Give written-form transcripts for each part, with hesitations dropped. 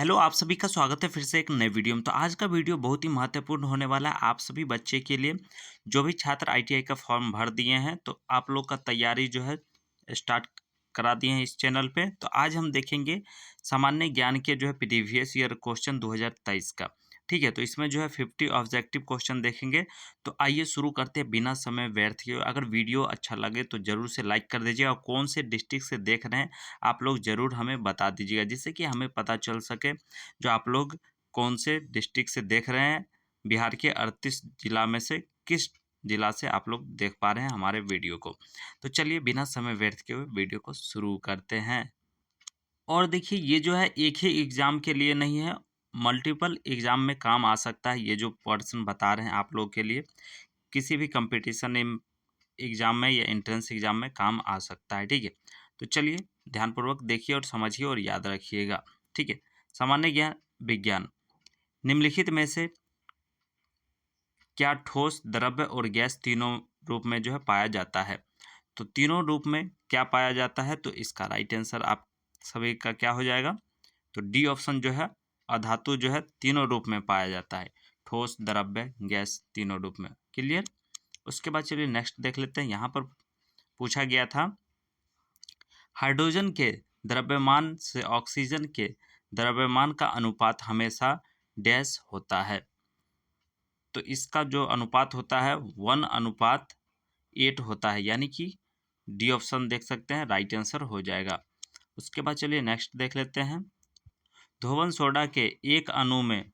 Hello, आप सभी का स्वागत है फिर से एक नए वीडियो में। तो आज का वीडियो बहुत ही महत्वपूर्ण होने वाला है आप सभी बच्चे के लिए। जो भी छात्र आईटीआई का फॉर्म भर दिए हैं तो आप लोग का तैयारी जो है स्टार्ट करा दिए हैं इस चैनल पे। तो आज हम देखेंगे सामान्य ज्ञान के जो है प्रीवियस ईयर क्वेश्चन 2023 का। ठीक है, तो इसमें जो है 50 ऑब्जेक्टिव क्वेश्चन देखेंगे। तो आइए शुरू करते हैं बिना समय व्यर्थ किए। अगर वीडियो अच्छा लगे तो ज़रूर से लाइक कर दीजिएगा और कौन से डिस्ट्रिक्ट से देख रहे हैं आप लोग ज़रूर हमें बता दीजिएगा, जिससे कि हमें पता चल सके जो आप लोग कौन से डिस्ट्रिक्ट से देख रहे हैं। बिहार के 38 जिला में से किस जिला से आप लोग देख पा रहे हैं हमारे वीडियो को। तो चलिए बिना समय व्यर्थ किए हुए वीडियो को शुरू करते हैं। और देखिए ये जो है एक ही एग्ज़ाम के लिए नहीं है, मल्टीपल एग्ज़ाम में काम आ सकता है। ये जो पर्सन बता रहे हैं आप लोग के लिए किसी भी कंपटीशन एग्ज़ाम में या एंट्रेंस एग्ज़ाम में काम आ सकता है। ठीक है, तो चलिए ध्यानपूर्वक देखिए और समझिए और याद रखिएगा। ठीक है, सामान्य ज्ञान विज्ञान, निम्नलिखित में से क्या ठोस, द्रव्य और गैस तीनों रूप में जो है पाया जाता है? तो तीनों रूप में क्या पाया जाता है? तो इसका राइट आंसर आप सभी का क्या हो जाएगा? तो डी ऑप्शन जो है, अधातु जो है तीनों रूप में पाया जाता है, ठोस, द्रव्य, गैस तीनों रूप में। क्लियर? उसके बाद चलिए नेक्स्ट देख लेते हैं। यहाँ पर पूछा गया था हाइड्रोजन के द्रव्यमान से ऑक्सीजन के द्रव्यमान का अनुपात हमेशा डैश होता है। तो इसका जो अनुपात होता है 1:8 होता है, यानी कि डी ऑप्शन देख सकते हैं, राइट आंसर हो जाएगा। उसके बाद चलिए नेक्स्ट देख लेते हैं। धोवन सोडा के एक अणु में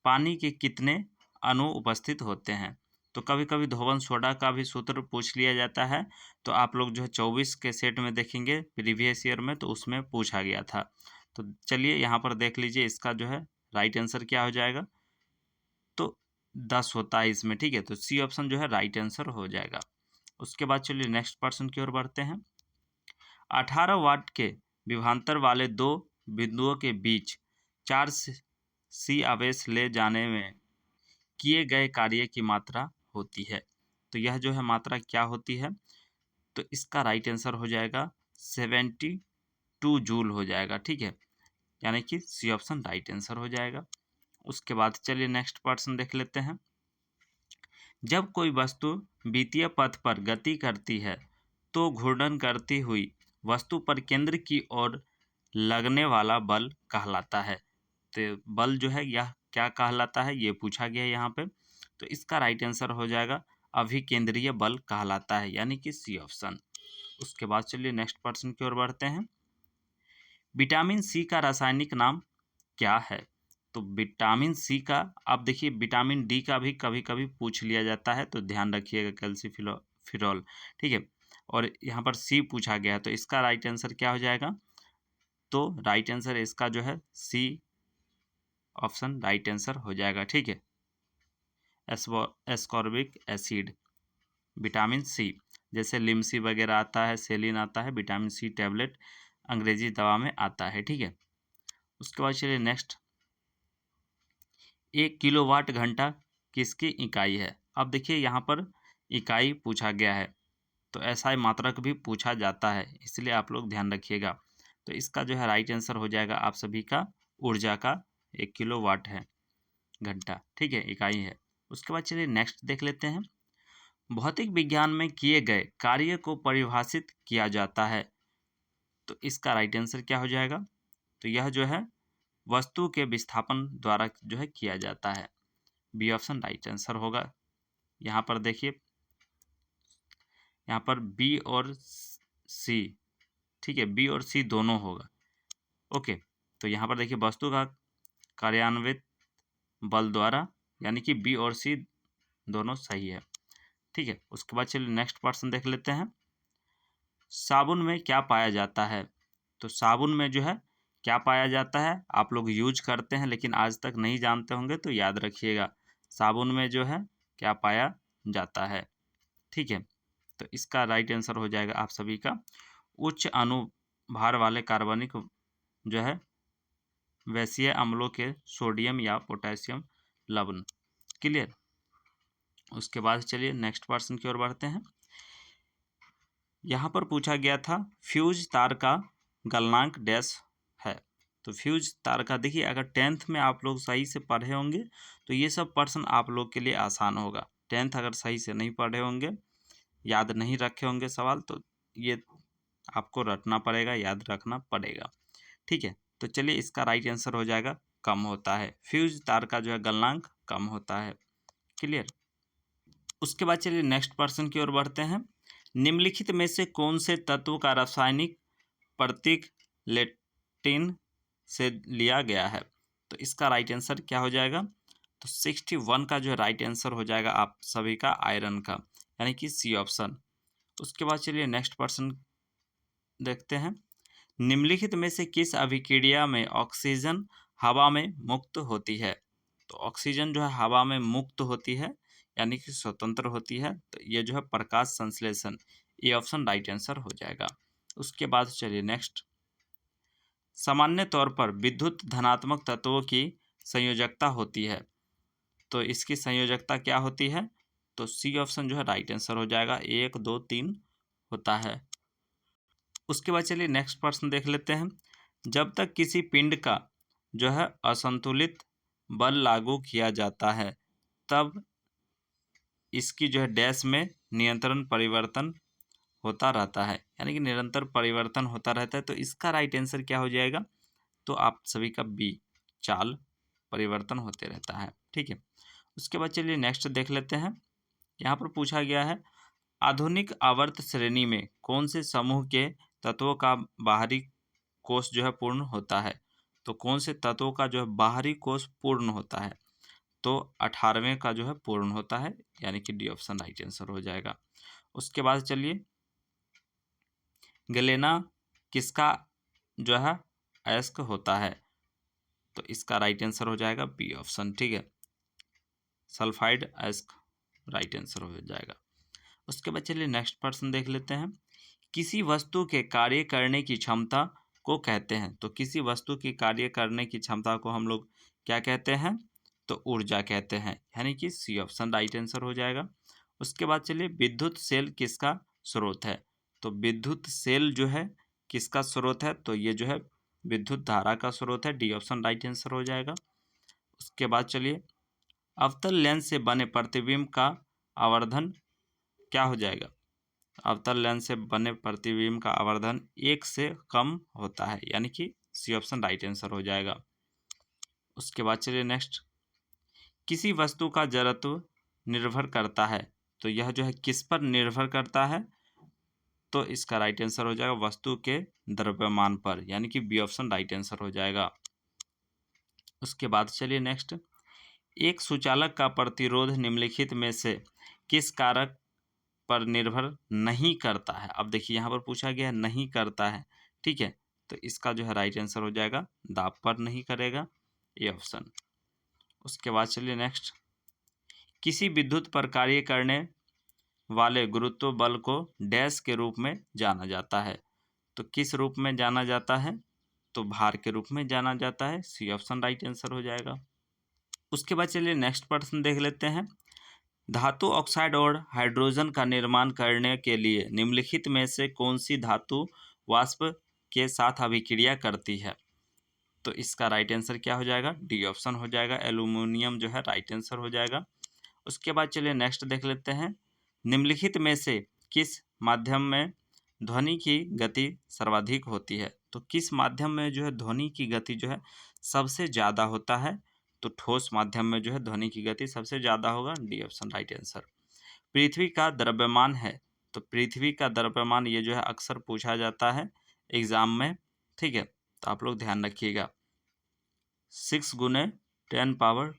पानी के कितने अणु उपस्थित होते हैं? तो कभी कभी धोवन सोडा का भी सूत्र पूछ लिया जाता है। तो आप लोग जो है 24 के सेट में देखेंगे प्रीवियस ईयर में, तो उसमें पूछा गया था। तो चलिए यहाँ पर देख लीजिए, इसका जो है राइट आंसर क्या हो जाएगा? तो 10 होता है इसमें। ठीक है, तो सी ऑप्शन जो है राइट आंसर हो जाएगा। उसके बाद चलिए नेक्स्ट पर्सन की ओर बढ़ते हैं। 18 वाट के विभवांतर वाले दो बिंदुओं के बीच 4 सी आवेश ले जाने में किए गए कार्य की मात्रा होती है। तो यह जो है मात्रा क्या होती है? तो इसका राइट आंसर हो जाएगा 72 जूल हो जाएगा। ठीक है, यानी कि सी ऑप्शन राइट आंसर हो जाएगा। उसके बाद चलिए नेक्स्ट पर्सन देख लेते हैं। जब कोई वस्तु वितीय पथ पर गति करती है तो घूर्णन करती हुई वस्तु पर केंद्र की ओर लगने वाला बल कहलाता है। तो बल जो है यह क्या कहलाता है, ये पूछा गया है यहाँ पे। तो इसका राइट आंसर हो जाएगा अभिकेंद्रीय बल कहलाता है, यानी कि सी ऑप्शन। उसके बाद चलिए नेक्स्ट पर्सन की ओर बढ़ते हैं। विटामिन सी का रासायनिक नाम क्या है? तो विटामिन सी का, आप देखिए विटामिन डी का भी कभी कभी पूछ लिया जाता है, तो ध्यान रखिएगा, कैल्सीफिरॉल। ठीक है, और यहाँ पर सी पूछा गया है, तो इसका राइट आंसर क्या हो जाएगा? तो राइट आंसर इसका जो है सी ऑप्शन राइट आंसर हो जाएगा। ठीक है, एस्कॉर्बिक एसिड, विटामिन सी, जैसे लिमसी वगैरह आता है, सेलिन आता है, विटामिन सी टैबलेट अंग्रेजी दवा में आता है। ठीक है, उसके बाद चलिए नेक्स्ट। 1 किलोवाट घंटा किसकी इकाई है? अब देखिए यहाँ पर इकाई पूछा गया है, तो ऐसा मात्रक भी पूछा जाता है, इसलिए आप लोग ध्यान रखिएगा। तो इसका जो है राइट आंसर हो जाएगा आप सभी का ऊर्जा का 1 किलोवाट है घंटा। ठीक है, इकाई है। उसके बाद चलिए नेक्स्ट देख लेते हैं। भौतिक विज्ञान में किए गए कार्य को परिभाषित किया जाता है। तो इसका राइट आंसर क्या हो जाएगा? तो यह जो है वस्तु के विस्थापन द्वारा जो है किया जाता है। बी ऑप्शन राइट आंसर होगा। यहाँ पर देखिए, यहाँ पर बी और सी, ठीक है, बी और सी दोनों होगा। ओके, तो यहाँ पर देखिए वस्तु का कार्यान्वित बल द्वारा, यानी कि बी और सी दोनों सही है। ठीक है, उसके बाद चलिए नेक्स्ट पर्सन देख लेते हैं। साबुन में क्या पाया जाता है? तो साबुन में जो है क्या पाया जाता है, आप लोग यूज करते हैं लेकिन आज तक नहीं जानते होंगे, तो याद रखिएगा साबुन में जो है क्या पाया जाता है। ठीक है, तो इसका राइट आंसर हो जाएगा आप सभी का उच्च अनुभार वाले कार्बनिक जो है वैसीय अम्लों के सोडियम या पोटेशियम लवण। क्लियर? उसके बाद चलिए नेक्स्ट पर्सन की ओर बढ़ते हैं। यहाँ पर पूछा गया था फ्यूज तार का गलनांक डैश है। तो फ्यूज तार का देखिए, अगर 10th में आप लोग सही से पढ़े होंगे तो ये सब प्रश्न आप लोग के लिए आसान होगा। 10th अगर सही से नहीं पढ़े होंगे, याद नहीं रखे होंगे सवाल, तो ये आपको रटना पड़ेगा, याद रखना पड़ेगा। ठीक है, तो चलिए इसका राइट आंसर हो जाएगा कम होता है। फ्यूज तार का जो है गलनांक कम होता है। क्लियर। उसके बाद चलिए नेक्स्ट प्रश्न की ओर बढ़ते हैं। निम्नलिखित में से कौन से तत्व का रासायनिक प्रतीक लेटिन से लिया गया है? तो इसका राइट आंसर क्या हो जाएगा? तो 61 का जो है राइट आंसर हो जाएगा आप सभी का आयरन का, यानी कि सी ऑप्शन। उसके बाद चलिए नेक्स्ट प्रश्न देखते हैं। निम्नलिखित में से किस अभिक्रिया में ऑक्सीजन हवा में मुक्त होती है? तो ऑक्सीजन जो है हवा में मुक्त होती है, यानी कि स्वतंत्र होती है। तो ये जो है प्रकाश संश्लेषण, ये ऑप्शन राइट आंसर हो जाएगा। उसके बाद चलिए नेक्स्ट। सामान्य तौर पर विद्युत धनात्मक तत्वों की संयोजकता होती है, तो इसकी संयोजकता क्या होती है? तो सी ऑप्शन जो है राइट आंसर हो जाएगा, 1 2 3 होता है। उसके बाद चलिए नेक्स्ट प्रश्न देख लेते हैं। जब तक किसी पिंड का जो है असंतुलित बल लागू किया जाता है, तब इसकी जो है डैश में नियंत्रण परिवर्तन होता रहता है, यानी कि निरंतर परिवर्तन होता रहता है। तो इसका राइट आंसर क्या हो जाएगा? तो आप सभी का बी, चाल परिवर्तन होते रहता है। ठीक है। उसके बाद चलिए नेक्स्ट देख लेते हैं। यहाँ पर पूछा गया है, आधुनिक आवर्त श्रेणी में कौन से समूह के तत्वों का बाहरी कोष जो है पूर्ण होता है? तो कौन से तत्वों का जो है बाहरी कोष पूर्ण होता है? तो 18वें का जो है पूर्ण होता है, यानी कि डी ऑप्शन राइट आंसर हो जाएगा। उसके बाद चलिए, गलेना किसका जो है अयस्क होता है? तो इसका राइट आंसर हो जाएगा बी ऑप्शन। ठीक है, सल्फाइड अयस्क राइट आंसर हो जाएगा। उसके बाद चलिए नेक्स्ट प्रश्न देख लेते हैं। किसी वस्तु के कार्य करने की क्षमता को कहते हैं, तो किसी वस्तु की कार्य करने की क्षमता को हम लोग क्या कहते हैं? तो ऊर्जा कहते हैं, यानी कि सी ऑप्शन राइट आंसर हो जाएगा। उसके बाद चलिए, विद्युत सेल किसका स्रोत है? तो विद्युत सेल जो है किसका स्रोत है? तो ये जो है विद्युत धारा का स्रोत है, डी ऑप्शन राइट आंसर हो जाएगा। उसके बाद चलिए, अवतल लेंस से बने प्रतिबिंब का आवर्धन क्या हो जाएगा? अवतल लेंस से बने प्रतिबिंब का आवर्धन 1 से कम होता है, यानी कि सी ऑप्शन राइट आंसर हो जाएगा। उसके बाद चलिए नेक्स्ट। किसी वस्तु का जड़त्व निर्भर करता है, तो यह जो है किस पर निर्भर करता है? तो इसका राइट आंसर हो जाएगा वस्तु के द्रव्यमान पर, यानी कि बी ऑप्शन राइट आंसर हो जाएगा। उसके बाद चलिए नेक्स्ट। एक सुचालक का प्रतिरोध निम्नलिखित में से किस कारक पर निर्भर नहीं करता है? अब देखिए यहाँ पर पूछा गया है नहीं करता है, ठीक है, तो इसका जो है राइट आंसर हो जाएगा दाब पर नहीं करेगा, ये ऑप्शन। उसके बाद चलिए नेक्स्ट। किसी विद्युत पर कार्य करने वाले गुरुत्व बल को डैश के रूप में जाना जाता है, तो किस रूप में जाना जाता है? तो भार के रूप में जाना जाता है, सी ऑप्शन राइट आंसर हो जाएगा। उसके बाद चलिए नेक्स्ट प्रश्न देख लेते हैं। धातु ऑक्साइड और हाइड्रोजन का निर्माण करने के लिए निम्नलिखित में से कौन सी धातु वाष्प के साथ अभिक्रिया करती है? तो इसका राइट आंसर क्या हो जाएगा? डी ऑप्शन हो जाएगा, एल्यूमिनियम जो है राइट आंसर हो जाएगा। उसके बाद चलिए नेक्स्ट देख लेते हैं। निम्नलिखित में से किस माध्यम में ध्वनि की गति सर्वाधिक होती है? तो किस माध्यम में जो है ध्वनि की गति जो है सबसे ज़्यादा होता है? तो ठोस माध्यम में जो है ध्वनि की गति सबसे ज़्यादा होगा, डी ऑप्शन राइट आंसर। पृथ्वी का द्रव्यमान है, तो पृथ्वी का द्रव्यमान ये जो है अक्सर पूछा जाता है एग्जाम में, ठीक है, तो आप लोग ध्यान रखिएगा। 6 गुने 10 पावर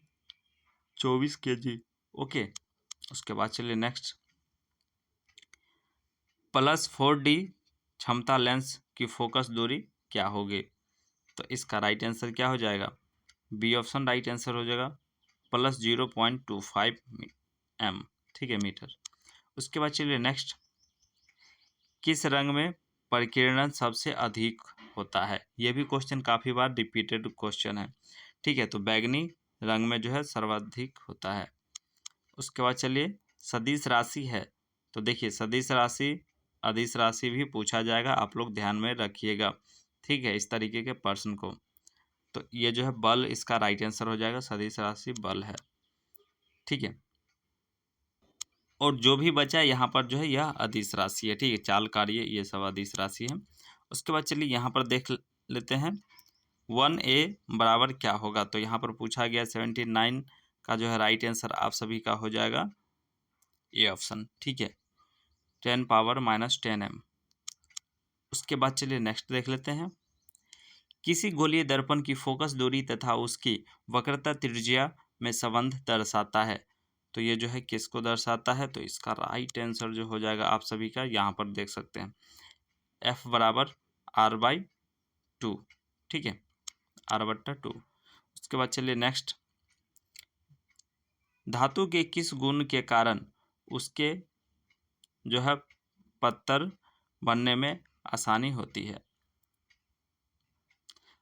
24 kg। ओके। उसके बाद चलिए नेक्स्ट। +4D क्षमता लेंस की फोकस दूरी क्या होगी? तो इसका राइट आंसर क्या हो जाएगा? बी ऑप्शन राइट आंसर हो जाएगा, +0.25 m, ठीक है, मीटर। उसके बाद चलिए नेक्स्ट। किस रंग में परिकिरण सबसे अधिक होता है? ये भी क्वेश्चन काफ़ी बार रिपीटेड क्वेश्चन है, ठीक है, तो बैगनी रंग में जो है सर्वाधिक होता है। उसके बाद चलिए, सदिश राशि है, तो देखिए सदिश राशि अदिश राशि भी पूछा जाएगा, आप लोग ध्यान में रखिएगा, ठीक है, इस तरीके के प्रश्न को। तो ये जो है बल इसका राइट आंसर हो जाएगा, सदिश राशि बल है। ठीक है, और जो भी बचा यहाँ पर जो है यह अदिश राशि है। ठीक है, चाल, कार्य, ये सब अदिश राशि है। उसके बाद चलिए यहाँ पर देख लेते हैं 1a बराबर क्या होगा। तो यहाँ पर पूछा गया 79 का जो है राइट आंसर आप सभी का हो जाएगा ए ऑप्शन। ठीक है, 10 पावर माइनस 10m। उसके बाद चलिए नेक्स्ट देख लेते हैं, किसी गोलीय दर्पण की फोकस दूरी तथा उसकी वक्रता त्रिज्या में संबंध दर्शाता है। तो ये जो है किसको दर्शाता है, तो इसका राइट आंसर जो हो जाएगा आप सभी का यहाँ पर देख सकते हैं F बराबर R/2। ठीक है, R/2। उसके बाद चलिए नेक्स्ट, धातु के किस गुण के कारण उसके जो है पत्थर बनने में आसानी होती है।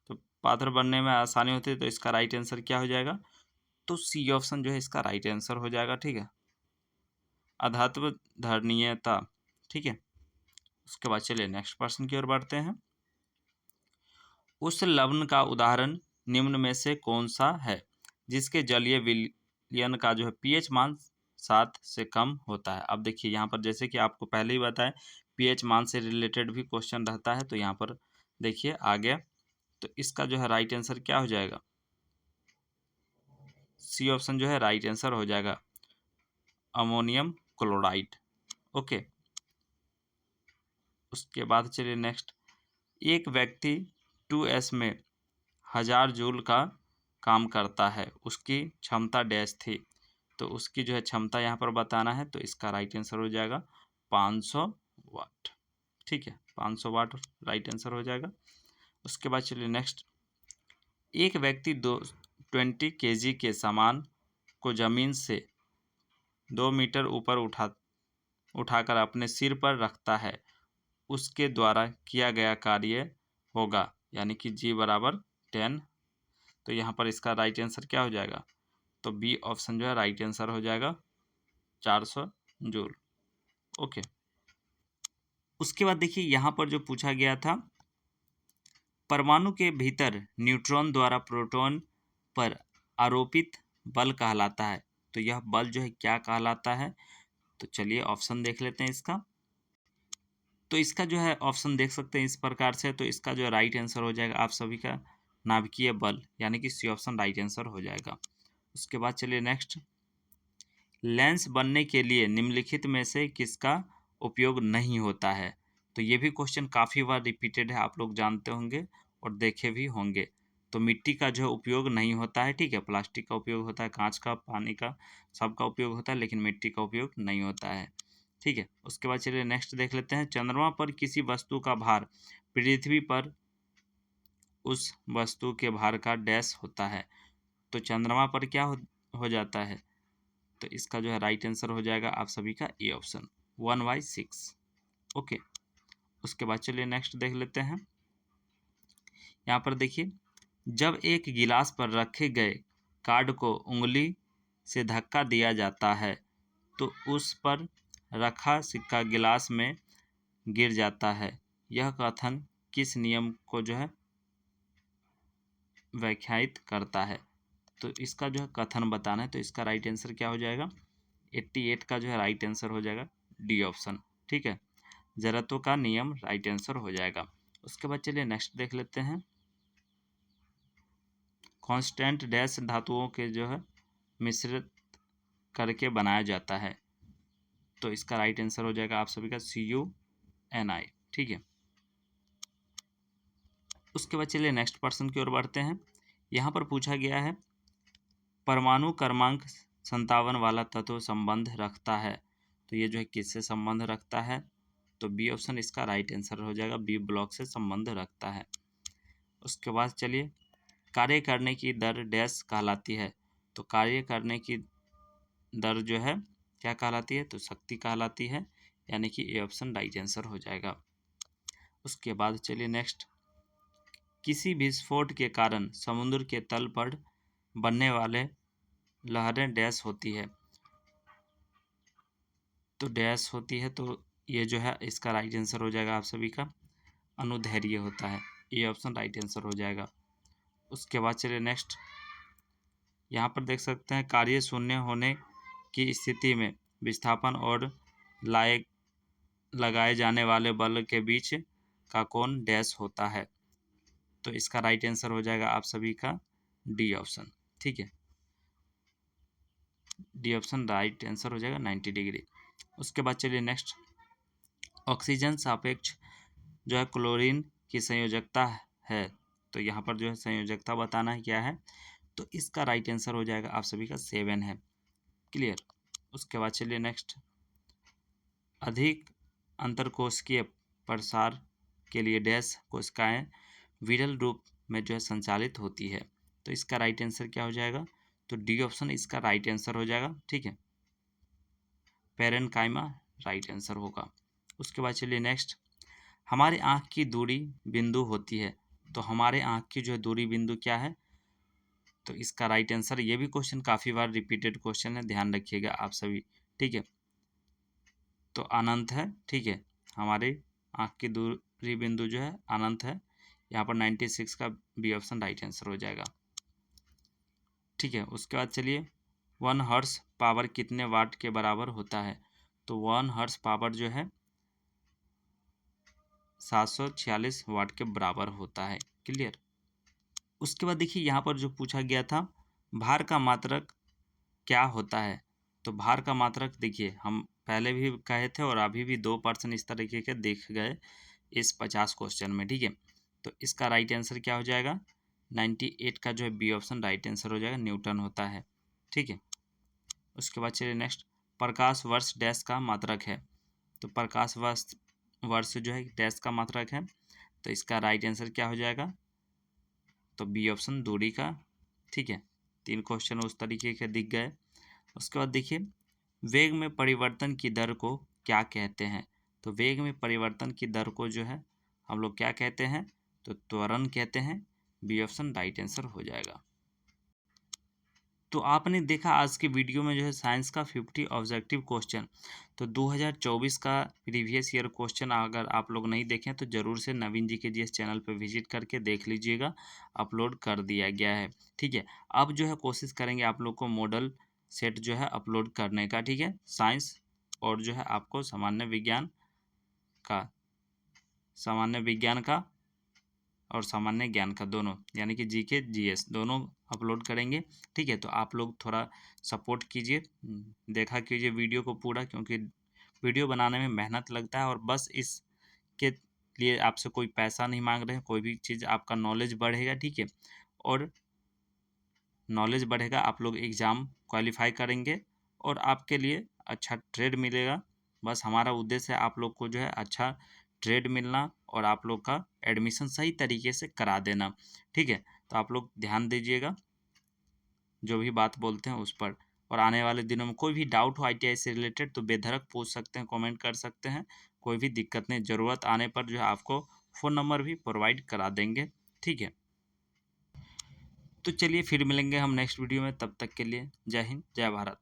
तो पाथर बनने में आसानी होती है, तो इसका राइट आंसर क्या हो जाएगा, तो सी ऑप्शन जो है इसका राइट आंसर हो जाएगा। ठीक है, अधात्व धरणीयता। ठीक है, उसके बाद चलिए नेक्स्ट प्रश्न की ओर बढ़ते हैं, उस लवण का उदाहरण निम्न में से कौन सा है जिसके जलीय विलयन का जो है पीएच मान 7 से कम होता है। अब देखिए यहाँ पर जैसे कि आपको पहले ही बताया पीएच मान से रिलेटेड भी क्वेश्चन रहता है, तो यहाँ पर देखिए आ गया। तो इसका जो है राइट आंसर क्या हो जाएगा, सी ऑप्शन जो है राइट आंसर हो जाएगा, अमोनियम क्लोराइड। ओके, उसके बाद चलिए नेक्स्ट, एक व्यक्ति 2s में 1000 जूल का काम करता है, उसकी क्षमता डैश थी। तो उसकी जो है क्षमता यहाँ पर बताना है, तो इसका राइट आंसर हो जाएगा 500 वाट। ठीक है, 500 वाट राइट आंसर हो जाएगा। उसके बाद चलिए नेक्स्ट, एक व्यक्ति 20 kg के सामान को जमीन से 2 मीटर ऊपर उठाकर अपने सिर पर रखता है, उसके द्वारा किया गया कार्य होगा, यानी कि G बराबर 10। तो यहाँ पर इसका राइट आंसर क्या हो जाएगा, तो बी ऑप्शन जो है राइट आंसर हो जाएगा 400 जूल। ओके, उसके बाद देखिए यहाँ पर जो पूछा गया था, परमाणु के भीतर न्यूट्रॉन द्वारा प्रोटॉन पर आरोपित बल कहलाता है। तो यह बल जो है क्या कहलाता है, तो चलिए ऑप्शन देख लेते हैं इसका। तो इसका जो है ऑप्शन देख सकते हैं इस प्रकार से, तो इसका जो राइट आंसर हो जाएगा आप सभी का नाभिकीय बल, यानी कि सी ऑप्शन राइट आंसर हो जाएगा। उसके बाद चलिए नेक्स्ट, लेंस बनने के लिए निम्नलिखित में से किसका उपयोग नहीं होता है। तो ये भी क्वेश्चन काफ़ी बार रिपीटेड है, आप लोग जानते होंगे और देखे भी होंगे। तो मिट्टी का जो उपयोग नहीं होता है, ठीक है, प्लास्टिक का उपयोग होता है, कांच का, पानी का, सबका उपयोग होता है, लेकिन मिट्टी का उपयोग नहीं होता है। ठीक है, उसके बाद चलिए नेक्स्ट देख लेते हैं, चंद्रमा पर किसी वस्तु का भार पृथ्वी पर उस वस्तु के भार का डैश होता है। तो चंद्रमा पर क्या हो जाता है, तो इसका जो है राइट आंसर हो जाएगा आप सभी का ए ऑप्शन 1/6। ओके, उसके बाद चलिए नेक्स्ट देख लेते हैं, यहाँ पर देखिए, जब एक गिलास पर रखे गए कार्ड को उंगली से धक्का दिया जाता है तो उस पर रखा सिक्का गिलास में गिर जाता है, यह कथन किस नियम को जो है व्याख्यायित करता है। तो इसका जो है कथन बताना है, तो इसका राइट आंसर क्या हो जाएगा, 88 का जो है राइट आंसर हो जाएगा डी ऑप्शन। ठीक है, जड़त्व का नियम राइट आंसर हो जाएगा। उसके बाद चलिए नेक्स्ट देख लेते हैं, कांस्टेंट डैश धातुओं के जो है मिश्रित करके बनाया जाता है। तो इसका राइट आंसर हो जाएगा आप सभी का CuNi। ठीक है, उसके बाद चलिए नेक्स्ट प्रश्न की ओर बढ़ते हैं, यहाँ पर पूछा गया है, परमाणु क्रमांक 57 वाला तत्व संबंध रखता है। तो ये जो है किससे संबंध रखता है, तो बी ऑप्शन इसका राइट आंसर हो जाएगा, बी ब्लॉक से संबंध रखता है। उसके बाद चलिए, कार्य करने की दर डैश कहलाती है। तो कार्य करने की दर जो है क्या कहलाती है, तो शक्ति कहलाती है, यानी कि ए ऑप्शन राइट आंसर हो जाएगा। उसके बाद चलिए नेक्स्ट, किसी विस्फोट के कारण समुद्र के तल पर बनने वाले लहरें डैश होती है। तो डैश होती है, तो ये जो है इसका राइट आंसर हो जाएगा आप सभी का अनुदैर्ध्य होता है, ए ऑप्शन राइट आंसर हो जाएगा। उसके बाद चलिए नेक्स्ट, यहाँ पर देख सकते हैं कार्य शून्य होने की स्थिति में विस्थापन और लाए लगाए जाने वाले बल के बीच का कोण डैश होता है। तो इसका राइट आंसर हो जाएगा आप सभी का डी ऑप्शन। ठीक है, डी ऑप्शन राइट आंसर हो जाएगा 90 डिग्री। उसके बाद चलिए नेक्स्ट, ऑक्सीजन सापेक्ष जो है क्लोरीन की संयोजकता है। तो यहाँ पर जो है संयोजकता बताना है क्या है, तो इसका राइट आंसर हो जाएगा आप सभी का 7 है। क्लियर। उसके बाद चलिए नेक्स्ट, अधिक अंतरकोशिकीय प्रसार के लिए डैश कोशिकाएं विरल रूप में जो है संचालित होती है। तो इसका राइट आंसर क्या हो जाएगा, तो डी ऑप्शन इसका राइट आंसर हो जाएगा। ठीक है, पेरेन्काइमा राइट आंसर होगा। उसके बाद चलिए नेक्स्ट, हमारे आँख की दूरी बिंदु होती है। तो हमारे आँख की जो है दूरी बिंदु क्या है, तो इसका राइट आंसर, ये भी क्वेश्चन काफ़ी बार रिपीटेड क्वेश्चन है, ध्यान रखिएगा आप सभी। ठीक है, तो अनंत है। ठीक है, हमारे आँख की दूरी बिंदु जो है अनंत है। यहाँ पर 96 का बी ऑप्शन राइट आंसर हो जाएगा। ठीक है, उसके बाद चलिए, 1 हर्स पावर कितने वाट के बराबर होता है। तो 1 हर्स पावर जो है 746 वाट के बराबर होता है। क्लियर। उसके बाद देखिए यहाँ पर जो पूछा गया था, भार का मात्रक क्या होता है। तो भार का मात्रक देखिए हम पहले भी कहे थे और अभी भी 2% इस तरीके के देख गए इस 50 क्वेश्चन में। ठीक है, तो इसका राइट आंसर क्या हो जाएगा, 98 का जो है बी ऑप्शन राइट आंसर हो जाएगा, न्यूटन होता है। ठीक है, उसके बाद चलिए नेक्स्ट, प्रकाश वर्ष डैश का मात्रक है। तो प्रकाश वर्ष जो है डैश का मात्रक है। तो इसका राइट आंसर क्या हो जाएगा, तो बी ऑप्शन दूरी का। ठीक है, 3 क्वेश्चन उस तरीके के दिख गए। उसके बाद देखिए, वेग में परिवर्तन की दर को क्या कहते हैं। तो वेग में परिवर्तन की दर को जो है हम लोग क्या कहते हैं, तो त्वरण कहते हैं। बी ऑप्शन राइट आंसर हो जाएगा। तो आपने देखा आज के वीडियो में जो है साइंस का 50 ऑब्जेक्टिव क्वेश्चन। तो 2024 का प्रीवियस ईयर क्वेश्चन अगर आप लोग नहीं देखें तो ज़रूर से नवीन जी के जीएस चैनल पर विजिट करके देख लीजिएगा, अपलोड कर दिया गया है। ठीक है, अब जो है कोशिश करेंगे आप लोग को मॉडल सेट जो है अपलोड करने का। ठीक है, साइंस और जो है आपको सामान्य विज्ञान का और सामान्य ज्ञान का दोनों, यानी कि जीके जीएस दोनों अपलोड करेंगे। ठीक है, तो आप लोग थोड़ा सपोर्ट कीजिए, देखा कीजिए वीडियो को पूरा, क्योंकि वीडियो बनाने में मेहनत लगता है और बस इसके लिए आपसे कोई पैसा नहीं मांग रहे हैं, कोई भी चीज़ आपका नॉलेज बढ़ेगा। ठीक है, और नॉलेज बढ़ेगा, आप लोग एग्ज़ाम क्वालिफाई करेंगे और आपके लिए अच्छा ट्रेड मिलेगा। बस हमारा उद्देश्य है आप लोग को जो है अच्छा ट्रेड मिलना और आप लोग का एडमिशन सही तरीके से करा देना। ठीक है, तो आप लोग ध्यान दीजिएगा जो भी बात बोलते हैं उस पर। और आने वाले दिनों में कोई भी डाउट हो आईटीआई से रिलेटेड तो बेधड़क पूछ सकते हैं, कमेंट कर सकते हैं, कोई भी दिक्कत नहीं, ज़रूरत आने पर जो है आपको फ़ोन नंबर भी प्रोवाइड करा देंगे। ठीक है, तो चलिए फिर मिलेंगे हम नेक्स्ट वीडियो में, तब तक के लिए जय हिंद जय भारत।